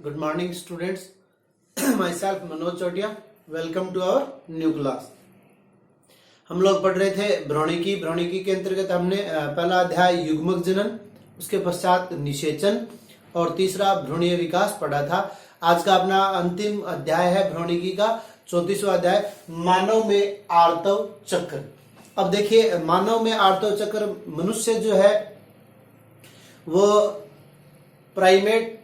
Good morning, students. Myself Manoj Chotia. Welcome to our new class. हम लोग पढ़ रहे थे भ्रौणिकी के अंतर्गत हमने पहला अध्याय युग्मक जनन, उसके पश्चात निषेचन और तीसरा भ्रूणीय विकास पढ़ा था। आज का अपना अंतिम अध्याय है भ्रौणिकी का 34वां अध्याय, मानव में आर्तव चक्र। अब देखिए, मानव में आर्तव चक्र, मनुष्य जो है वो प्राइमेट,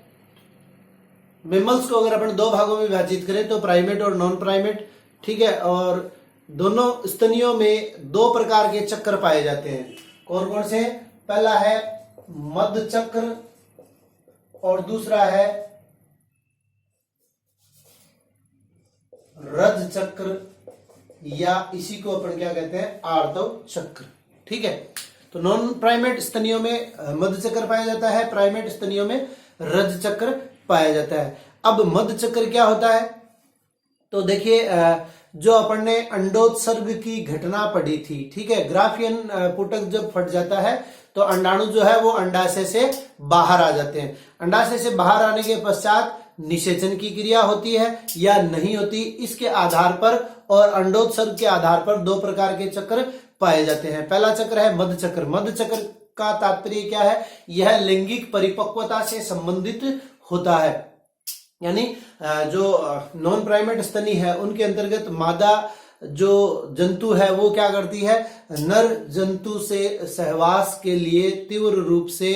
मेमल्स को अगर अपन दो भागों में विभाजित करें तो प्राइमेट और नॉन प्राइमेट, ठीक है। और दोनों स्तनियों में दो प्रकार के चक्र पाए जाते हैं। कौन कौन से? पहला है मध्य चक्र और दूसरा है रज चक्र, या इसी को अपन क्या कहते हैं? आर्तव चक्र, ठीक है। तो नॉन प्राइमेट स्तनियों में मध्य चक्र पाया जाता है, प्राइमेट स्तनियों में रज चक्र पाया जाता है। अब मध्य चक्र क्या होता है? तो देखिए, जो अपन ने अंडोत्सर्ग की घटना पढ़ी थी, ठीक है। ग्राफियन पुटक जब फट जाता है तो अंडाणु जो है वो अंडाशय से बाहर आ जाते हैं। अंडाशय से बाहर आने के पश्चात निषेचन की क्रिया होती है या नहीं होती, इसके आधार पर और अंडोत्सर्ग के आधार पर दो प्रकार के चक्र पाए जाते हैं। पहला चक्र है मध्य चक्र। मध्य चक्र का तात्पर्य क्या है? यह लैंगिक परिपक्वता से संबंधित होता है। यानी जो नॉन प्राइमेट स्तनी है उनके अंतर्गत मादा जो जंतु है वो क्या करती है? नर जंतु से सहवास के लिए तीव्र रूप से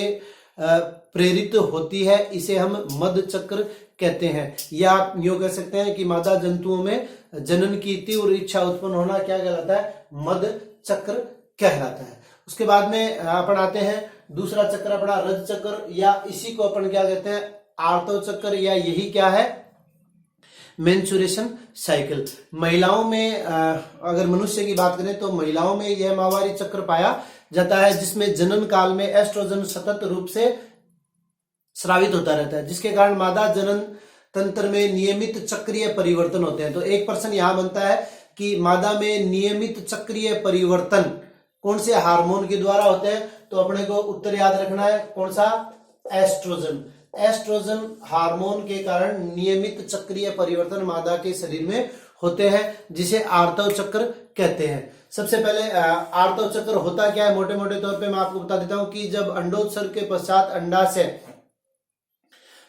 प्रेरित होती है। इसे हम मध्य चक्र कहते हैं। या आप यूं कह सकते हैं कि मादा जंतुओं में जनन की तीव्र इच्छा उत्पन्न होना क्या कहलाता है? मध्य चक्र कहलाता है। उसके बाद में अपन आते हैं दूसरा चक्र अपना रज चक्र, या इसी को अपन क्या कहते हैं? आर्तव चक्र, या यही क्या है? Menstruation cycle. महिलाओं में अगर मनुष्य की बात करें तो महिलाओं में यह माहवारी चक्र पाया जाता है, जिसमें जनन काल में एस्ट्रोजन सतत रूप से स्रावित होता रहता है, जिसके कारण मादा जनन तंत्र में नियमित चक्रीय परिवर्तन होते हैं। तो एक प्रश्न यहां बनता है कि मादा में नियमित चक्रीय परिवर्तन कौन से हार्मोन के द्वारा होते हैं? तो अपने को उत्तर याद रखना है, कौन सा? एस्ट्रोजन। एस्ट्रोजन हार्मोन के कारण नियमित चक्रीय परिवर्तन मादा के शरीर में होते हैं, जिसे आर्तव चक्र कहते हैं। सबसे पहले आर्तव चक्र होता क्या है? मोटे मोटे तौर पे मैं आपको बता देता हूं कि जब अंडोत्सर्ग के पश्चात अंडाशय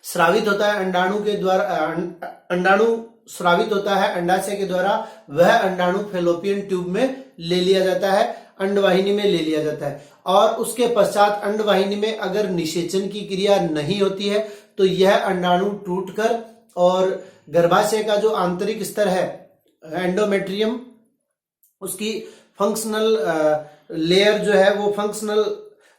स्रावित होता है, अंडाणु के द्वारा अंडाणु स्रावित होता है अंडाशय के द्वारा, वह अंडाणु फैलोपियन ट्यूब में ले लिया जाता है, अंडवाहिनी में ले लिया जाता है। और उसके पश्चात अंडवाहिनी में अगर निषेचन की क्रिया नहीं होती है तो यह अंडाणु टूटकर और गर्भाशय का जो आंतरिक स्तर है एंडोमेट्रियम, उसकी फंक्शनल लेयर जो है वो फंक्शनल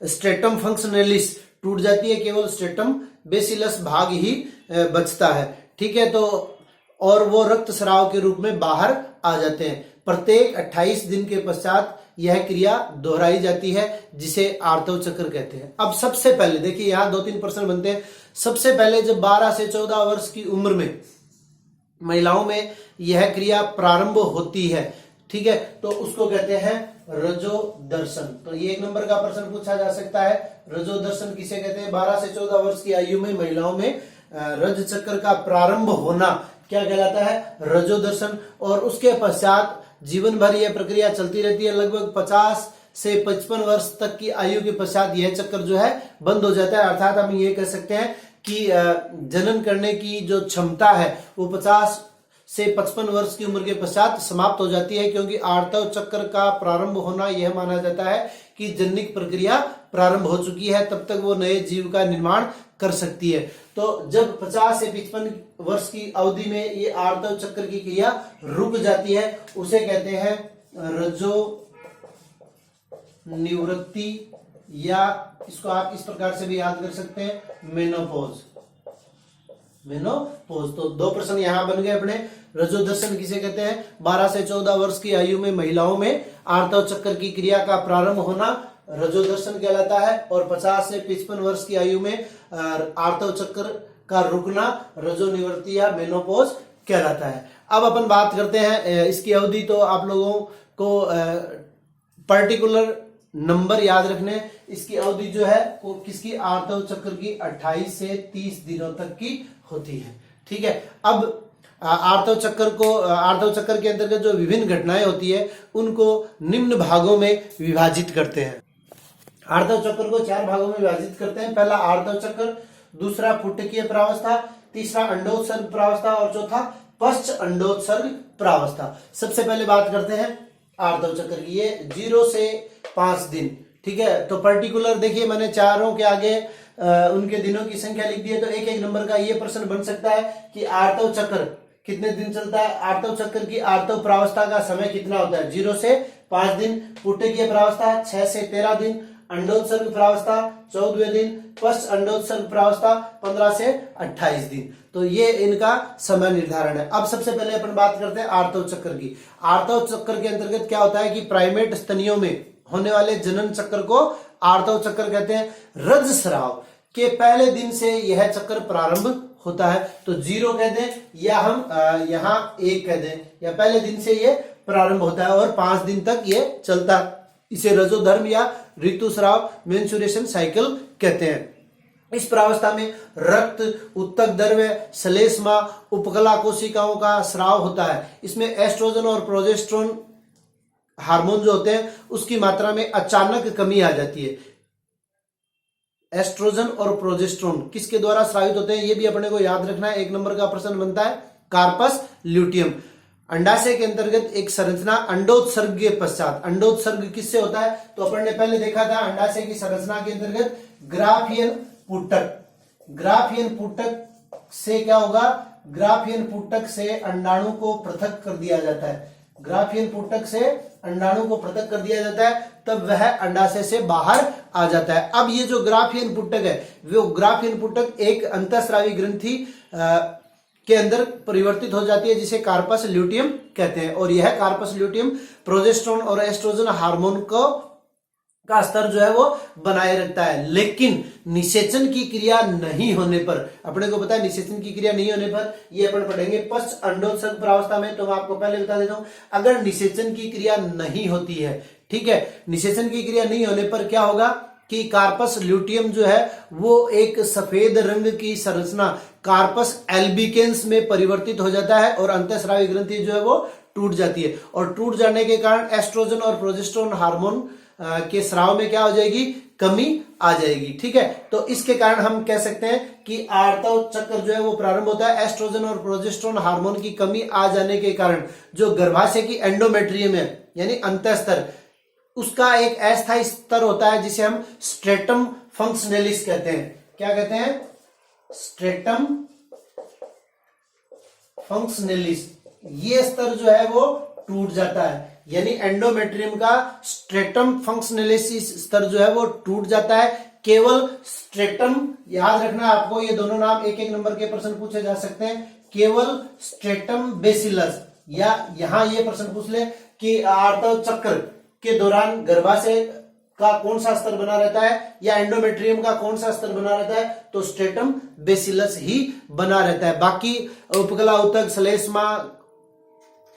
स्ट्रेटम फंक्शनलिस टूट जाती है, केवल स्ट्रेटम बेसिलस भाग ही बचता है, ठीक है। तो और वो रक्त स्राव के रूप में बाहर आ जाते हैं। प्रत्येक 28 दिन के पश्चात यह क्रिया दोहराई जाती है, जिसे आर्तव चक्र कहते हैं। अब सबसे पहले देखिए, यहां 2-3 प्रश्न बनते हैं। सबसे पहले जब 12 से 14 वर्ष की उम्र में महिलाओं में यह क्रिया प्रारंभ होती है, ठीक है, तो उसको कहते हैं रजोदर्शन। तो ये 1 नंबर का प्रश्न पूछा जा सकता है, रजोदर्शन किसे कहते हैं? 12 से 14 वर्ष की आयु में महिलाओं में रज चक्र का प्रारंभ होना क्या कहलाता है? रजोदर्शन। और उसके पश्चात जीवन भर यह प्रक्रिया चलती रहती है। लगभग 50 से 55 वर्ष तक की आयु के पश्चात यह चक्र जो है बंद हो जाता है। अर्थात हम ये कह सकते हैं कि जनन करने की जो क्षमता है वो 50 से 55 वर्ष की उम्र के पश्चात समाप्त हो जाती है, क्योंकि आर्तव चक्र का प्रारंभ होना यह माना जाता है कि जननिक प्रक्रिया प्रारंभ हो चुकी है, तब तक वो नए जीव का निर्माण कर सकती है। तो जब 50 से 55 वर्ष की अवधि में ये आर्तव चक्र की क्रिया रुक जाती है, उसे कहते हैं रजो निवृत्ति, या इसको आप इस प्रकार से भी याद कर सकते हैं, मेनोपॉज। मेनोपॉज। तो 2 प्रश्न यहां बन गए अपने। रजोदर्शन किसे कहते हैं? 12 से 14 वर्ष की आयु में महिलाओं में आर्तव चक्र की क्रिया का प्रारंभ होना रजोदर्शन कहलाता है, और 50 से 55 वर्ष की आयु में आर्तव चक्र का रुकना रजोनिवृत्ति या मेनोपॉज कहलाता है। अब अपन बात करते हैं इसकी अवधि। तो आप लोगों को पर्टिकुलर नंबर याद रखने, इसकी अवधि जो है वो किसकी, आर्तव चक्र की 28 से 30 दिनों तक की होती है। ठीक है, अब आर्तव चक्कर के अंतर्गत जो विभिन्न घटनाएं होती है उनको निम्न भागों में विभाजित करते हैं। आर्तव चक्र को 4 भागों में विभाजित करते हैं। पहला आर्तव चक्र, दूसरा फुटकीय प्रावस्था, तीसरा अंडोत्सर्ग प्रावस्था और चौथा पश्च अंडोत्सर्ग प्रावस्था। सबसे पहले बात करते हैं आर्तव चक्र की। ये 0 से 5 दिन। ठीक है, तो पर्टिकुलर देखिए मैंने चारों के आगे उनके दिनों की संख्या लिख दी है, तो एक एक नंबर का ये प्रश्न बन सकता है कि आर्तव चक्र कितने दिन चलता है, आर्तव चक्र की आर्तव प्रावस्था का समय कितना होता है, 0 से 5 दिन, फुटकीय प्रावस्था 6 से 13 दिन, अंडोत्सर्ग प्रावस्था 14वें दिन, पश्च अंडोत्सर्ग प्रावस्था 15 से 28 दिन। तो ये इनका समय निर्धारण है। अब सबसे पहले अपन बात करते हैं आर्तव चक्र की। आर्तव चक्र के अंतर्गत क्या होता है कि प्राइमेट स्तनियों में होने वाले जनन चक्र को आर्तव चक्र कहते हैं। रजस्राव के पहले दिन से यह चक्र प्रारंभ होता है, तो 0 कह दें या हम यहाँ 1 कह दें, या पहले दिन से ये प्रारंभ होता है और 5 दिन तक ये चलता है। इसे रजोधर्म या ऋतुस्राव मेंस्ट्रुएशन साइकिल कहते हैं। इस प्रावस्था में रक्त, उत्तक द्रव्य, श्लेष्मा, उपकला कोशिकाओं का स्राव होता है। इसमें एस्ट्रोजन और प्रोजेस्टेरोन हार्मोन जो होते हैं उसकी मात्रा में अचानक कमी आ जाती है। एस्ट्रोजन और प्रोजेस्टेरोन किसके द्वारा स्रावित होते हैं ये भी अपने को याद रखना है। 1 नंबर का प्रश्न बनता है कार्पस ल्यूटियम। अंडाशय के अंतर्गत एक संरचना अंडोत्सर्ग के पश्चात, अंडोत्सर्ग किससे होता है तो अपन ने पहले देखा था अंडाशय की संरचना के अंतर्गत ग्राफियन पुटक, ग्राफियन पुटक से क्या होगा, ग्राफियन पुटक से अंडाणु को पृथक कर दिया जाता है। ग्राफियन पुटक से अंडाणु को पृथक कर दिया जाता है, तब वह अंडाशय से बाहर आ जाता है। अब ये जो ग्राफियन पुटक है वो ग्राफियन पुटक एक अंतःस्रावी ग्रंथि के अंदर परिवर्तित हो जाती है जिसे कार्पस ल्यूटियम कहते हैं। और यह कार्पस ल्यूटियम प्रोजेस्टेरोन और एस्ट्रोजन हार्मोन का स्तर जो है वो बनाए रखता है। लेकिन निषेचन की क्रिया नहीं होने पर, अपने को पता है निषेचन की क्रिया नहीं होने पर, ये अपन पढ़ेंगे पश्च अंडोत्सर्ग प्रावस्था में। तो मैं आपको पहले बता देता हूं, अगर निषेचन की क्रिया नहीं होती है, ठीक है, निषेचन की क्रिया नहीं होने पर क्या होगा कि कार्पस ल्यूटियम जो है वो एक सफेद रंग की संरचना कार्पस एल्बिकेंस में परिवर्तित हो जाता है और अंतःस्रावी ग्रंथि जो है वो टूट जाती है। और टूट जाने के कारण एस्ट्रोजन और प्रोजेस्टेरोन हार्मोन के स्राव में क्या हो जाएगी, कमी आ जाएगी। ठीक है, तो इसके कारण हम कह सकते हैं कि आर्तव चक्र जो है वो प्रारंभ होता है। एस्ट्रोजन और प्रोजेस्टेरोन हार्मोन की कमी आ जाने के कारण जो गर्भाशय की एंडोमेट्रियम है यानी अंतःस्तर, उसका एक अस्थायी स्तर होता है जिसे हम स्ट्रेटम फंक्शनलिस कहते हैं। क्या कहते हैं, स्ट्रेटम फंक्शनलिस। ये स्तर जो है वो टूट जाता है, यानी एंडोमेट्रियम का स्ट्रेटम फंक्शनलिस स्तर जो है वो टूट जाता है। केवल स्ट्रेटम, याद रखना आपको ये दोनों नाम एक एक नंबर के प्रश्न पूछे जा सकते हैं। केवल स्ट्रेटम बेसिलस, या यहां ये प्रश्न पूछ ले कि आर्तव चक्र के दौरान गर्भाशय का कौन सा स्तर बना रहता है या एंडोमेट्रियम का कौन सा स्तर बना रहता है, तो स्ट्रेटम बेसिलस ही बना रहता है। बाकी उपकला, उत्तक, श्लेष्मा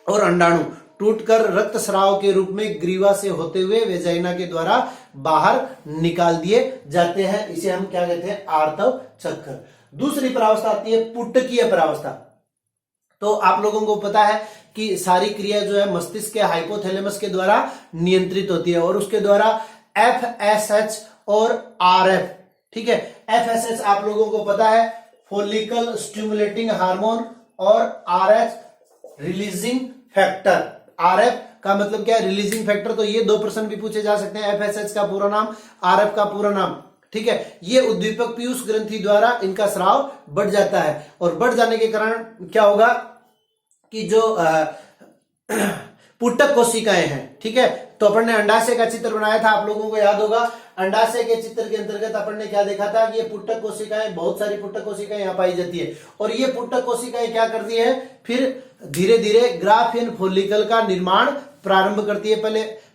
और अंडाणु टूटकर रक्त स्राव के रूप में ग्रीवा से होते हुए वेजाइना के द्वारा बाहर निकाल दिए जाते हैं। इसे हम क्या कहते हैं, आर्तव चक्र। दूसरी प्रावस्था आती है पुटकीय प्रावस्था। तो आप लोगों को पता है कि सारी क्रिया जो है मस्तिष्क के हाइपोथैलेमस के द्वारा नियंत्रित होती है और उसके द्वारा FSH और RF, ठीक है, FSH आप लोगों को पता है फॉलिकल स्टिमुलेटिंग हार्मोन और RH रिलीजिंग फैक्टर। RF का मतलब क्या है, रिलीजिंग फैक्टर। तो ये 2 प्रश्न भी पूछे जा सकते हैं, FSH का पूरा नाम, RF का पूरा नाम। ठीक है, ये उद्दीपक पीयूष ग्रंथि द्वारा इनका स्राव बढ़ जाता है और बढ़ जाने के कारण क्या होगा कि जो पुटक कोशिकाएं हैं, ठीक है, तो अपन ने अंडाशय का चित्र बनाया था, आप लोगों को याद होगा। अंडाशय के चित्र के अंतर्गत अपन ने क्या देखा था कि ये पुटक कोशिकाएं, बहुत सारी पुटक कोशिकाएं यहाँ पाई जाती है और ये पुटक कोशिकाएं क्या करती है, फिर धीरे धीरे ग्राफियन फॉलिकल का निर्माण प्रारंभ करती है।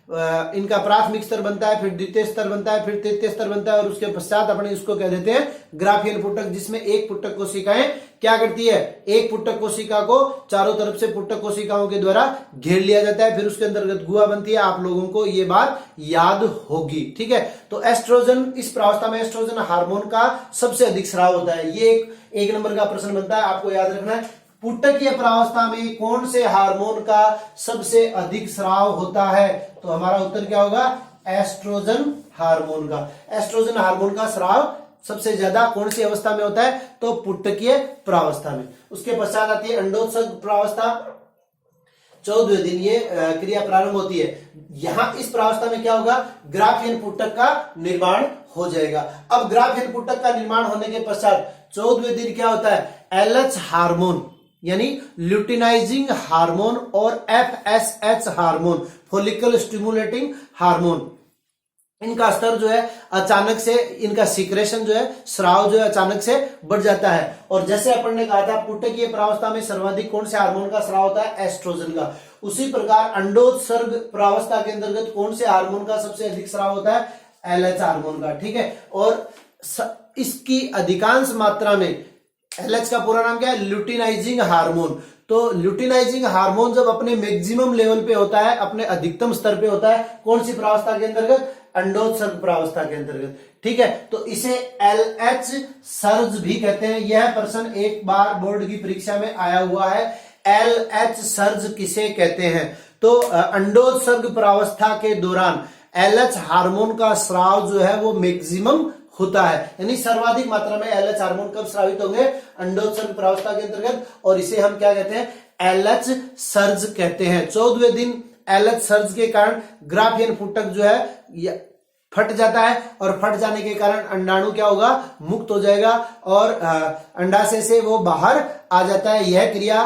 इनका प्राथमिक स्तर बनता है, फिर द्वितीय स्तर बनता है, फिर तृतीय स्तर बनता है और उसके पश्चात अपने इसको कह देते हैं ग्राफियन पुटक, जिसमें एक पुटक कोशिकाएं क्या करती है, एक पुटक कोशिका को चारों तरफ से पुटक कोशिकाओं के द्वारा घेर लिया जाता है, फिर उसके अंतर्गत गुहा बनती है। आप लोगों को ये बात याद होगी, ठीक है। तो एस्ट्रोजन, इस प्रावस्था में एस्ट्रोजन हार्मोन का सबसे अधिक स्राव होता है। ये एक नंबर का प्रश्न बनता है, आपको याद रखना है। पुटकीय प्रावस्था में कौन से हार्मोन का सबसे अधिक स्राव होता है? तो हमारा उत्तर क्या होगा, एस्ट्रोजन हार्मोन का। एस्ट्रोजन हार्मोन का स्राव सबसे ज्यादा कौन सी अवस्था में होता है? तो पुटकीय प्रावस्था में। उसके पश्चात आती है अंडोत्सर्ग प्रावस्था। 14वें दिन ये क्रिया प्रारंभ होती है। यहां इस प्रावस्था में क्या होगा, ग्राफियन पुटक का निर्माण हो जाएगा। अब ग्राफियन पुटक का निर्माण होने के पश्चात 14वें दिन क्या होता है, एलएच हार्मोन यानी ल्यूटिनाइजिंग हार्मोन और FSH hormone, follicle stimulating hormone, इनका स्तर जो है अचानक से, इनका सिक्रेशन जो है, स्राव जो है अचानक से बढ़ जाता है। और जैसे अपन ने कहा था पुटकीय प्रावस्था में सर्वाधिक कौन से हार्मोन का स्राव होता है, एस्ट्रोजन का। उसी प्रकार अंडोत्सर्ग प्रावस्था के अंतर्गत कौन से हार्मोन का सबसे अधिक स्राव होता है, एलएच हार्मोन का, ठीक है। और इसकी अधिकांश मात्रा में, एलएच का पूरा नाम क्या है, ल्यूटिनाइजिंग हार्मोन। तो ल्यूटिनाइजिंग हार्मोन जब अपने मैक्सिमम लेवल पे होता है, अपने अधिकतम स्तर पे होता है, कौन सी प्रावस्था के अंतर्गत, अंडोत्सर्ग प्रावस्था के अंतर्गत, ठीक है। तो इसे एलएच सर्ज भी कहते हैं। यह प्रश्न एक बार बोर्ड की परीक्षा में आया हुआ है, एलएच सर्ज किसे कहते हैं? तो अंडोत्सर्ग प्रावस्था के दौरान एलएच हार्मोन का स्राव जो है वो मैक्सिमम होता है, यानी सर्वाधिक मात्रा में एलएच हार्मोन कब स्रावित होंगे, अंडोत्सर्ग प्रावस्था के अंतर्गत, और इसे हम क्या कहते हैं, एलएच सर्ज कहते हैं। 14वें दिन एलएच सर्ज के कारण ग्राफियन पुटक जो है फट जाता है, और फट जाने के कारण अंडाणु क्या होगा, मुक्त हो जाएगा और अंडाशय से वो बाहर आ जाता है। यह क्रिया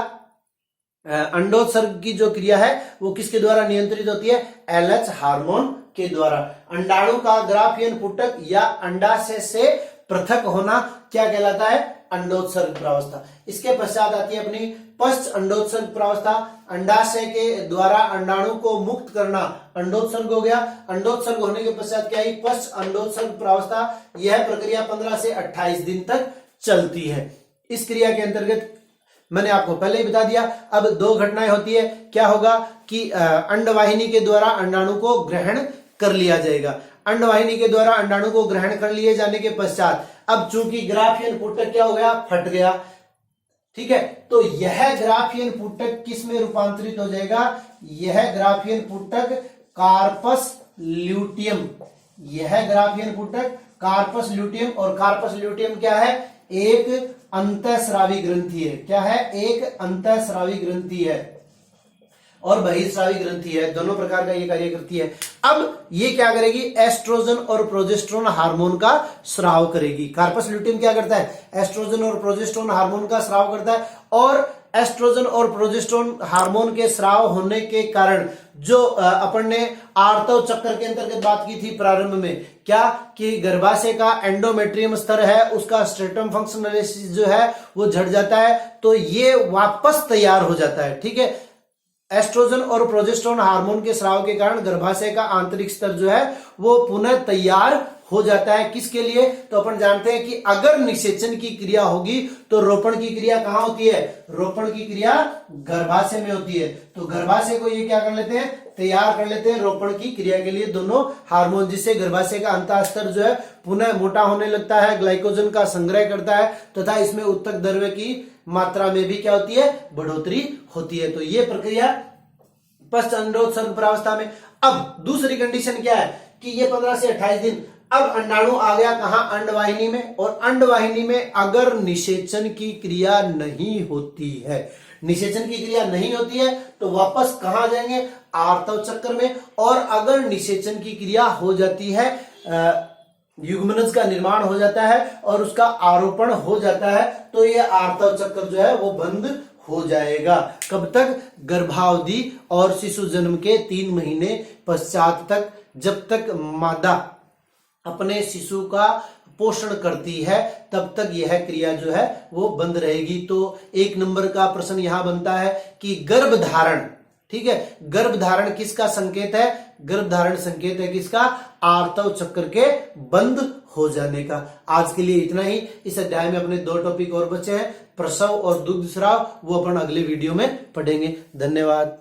अंडोत्सर्ग की जो क्रिया है वो किसके द्वारा नियंत्रित होती है, एलएच हार्मोन के द्वारा। अंडाणु का ग्राफियन पुटक या अंडाशय से पृथक होना क्या कहलाता है, अंडोत्सर्ग प्रावस्था। इसके पश्चात आती है अपनी पश्च अंडोत्सर्ग प्रावस्था। अंडाशय के द्वारा अंडाणु को मुक्त करना अंडोत्सर्ग हो गया। अंडोत्सर्ग होने के पश्चात क्या है, पश्च अंडोत्सर्ग प्रावस्था। यह प्रक्रिया 15 से 28 दिन तक चलती है। इस क्रिया के अंतर्गत मैंने आपको पहले ही बता दिया। अब दो घटनाएं होती है, क्या होगा कि अंडवाहिनी के द्वारा अंडाणु को ग्रहण कर लिया जाएगा। अंडवाहिनी के द्वारा अंडाणु को ग्रहण कर लिए जाने के पश्चात अब चूंकि ग्राफियन पुटक क्या हो गया, फट गया, ठीक है। तो यह ग्राफियन पुटक किस में रूपांतरित हो जाएगा, यह ग्राफियन पुटक कार्पस ल्यूटियम, यह ग्राफियन पुटक कार्पस ल्यूटियम। और कार्पस ल्यूटियम क्या है, एक अंतःस्रावी ग्रंथि है। क्या है, एक अंतःस्रावी ग्रंथि है और बहिर्स्रावी ग्रंथि है, दोनों प्रकार का ये कार्य करती है। अब ये क्या करेगी, एस्ट्रोजन और प्रोजेस्टेरोन हार्मोन का स्राव करेगी। कार्पस ल्यूटियम क्या करता है, एस्ट्रोजन और प्रोजेस्टेरोन हार्मोन का स्राव करता है। और एस्ट्रोजन और प्रोजेस्टेरोन हार्मोन के स्राव होने के कारण जो अपन ने आर्तव चक्र के अंतर्गत बात की थी प्रारंभ में, क्या कि गर्भाशय का एंडोमेट्रियम स्तर है, उसका स्ट्रेटम फंक्शनलिस जो है वो झड़ जाता है, तो ये वापस तैयार हो जाता है, ठीक है। एस्ट्रोजन और प्रोजेस्टेरोन हार्मोन के स्राव के कारण गर्भाशय का आंतरिक स्तर जो है वो पुनः तैयार हो जाता है। किसके लिए, तो अपन जानते हैं कि अगर निषेचन की क्रिया होगी तो रोपण की क्रिया कहां होती है, रोपण की क्रिया गर्भाशय में होती है। तो गर्भाशय को ये क्या कर लेते हैं, तैयार कर लेते हैं रोपण की क्रिया के लिए दोनों हार्मोन, जिससे गर्भाशय का अंतः स्तर जो है पुनः मोटा होने लगता है, ग्लाइकोजन का संग्रह करता है तथा इसमें उत्तक द्रव्य की मात्रा में भी क्या होती है, बढ़ोतरी होती है। तो ये प्रक्रिया पश्च अंडोत्सर्ग प्रावस्था में। अब दूसरी कंडीशन क्या है कि ये 15 से 28 दिन, अब अंडाणु आ गया कहां, अंडवाहिनी में। और अंडवाहिनी में अगर निषेचन की क्रिया नहीं होती है, निषेचन की क्रिया नहीं होती है तो वापस कहां जाएंगे, आर्तव चक्र में। और अगर निषेचन की क्रिया हो जाती है, युग्मनज का निर्माण हो जाता है और उसका आरोपण हो जाता है, तो ये आर्तव चक्र जो है वो बंद हो जाएगा। कब तक, गर्भावधि और शिशु जन्म के 3 महीने पश्चात तक, जब तक मादा अपने शिशु का पोषण करती है तब तक यह क्रिया जो है वो बंद रहेगी। तो 1 नंबर का प्रश्न यहां बनता है कि गर्भधारण, ठीक है। गर्भधारण किसका संकेत है? गर्भधारण संकेत है किसका? आर्तव चक्र के बंद हो जाने का। आज के लिए इतना ही। इस अध्याय में अपने 2 टॉपिक और बचे हैं, प्रसव और दुग्ध स्राव, वो अपन अगले वीडियो में पढ़ेंगे। धन्यवाद।